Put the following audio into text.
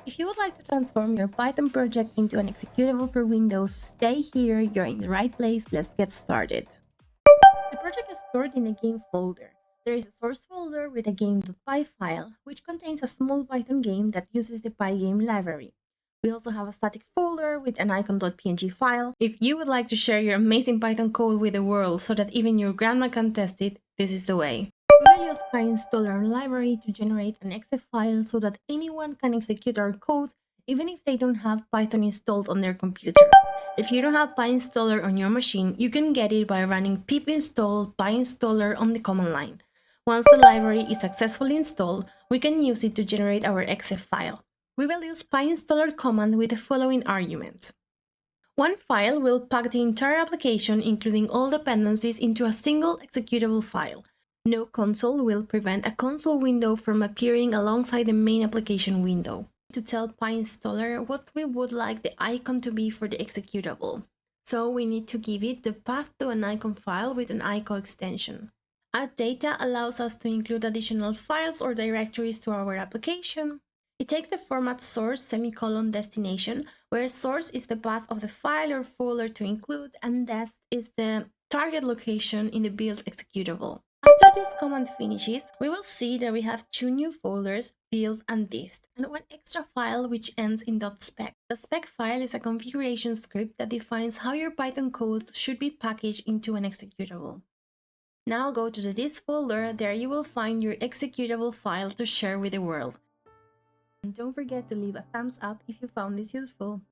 If you would like to transform your Python project into an executable for Windows, stay here, you're in the right place, let's get started. The project is stored in a game folder. There is a source folder with a game.py file, which contains a small Python game that uses the pygame library. We also have a static folder with an icon.png file. If you would like to share your amazing Python code with the world so that even your grandma can test it, this is the way. We will use PyInstaller library to generate an exe file so that anyone can execute our code even if they don't have Python installed on their computer. If you don't have PyInstaller on your machine, you can get it by running pip install PyInstaller on the command line. Once the library is successfully installed, we can use it to generate our exe file. We will use PyInstaller command with the following arguments. One file will pack the entire application, including all dependencies, into a single executable file. No console will prevent a console window from appearing alongside the main application window. To tell PyInstaller what we would like the icon to be for the executable. So we need to give it the path to an icon file with an icon extension. Add data allows us to include additional files or directories to our application. It takes the format source semicolon destination, where source is the path of the file or folder to include, and dest is the target location in the build executable. After this command finishes, we will see that we have two new folders, build and dist, and one extra file which ends in .spec. The spec file is a configuration script that defines how your Python code should be packaged into an executable. Now go to the dist folder, there you will find your executable file to share with the world. And don't forget to leave a thumbs up if you found this useful.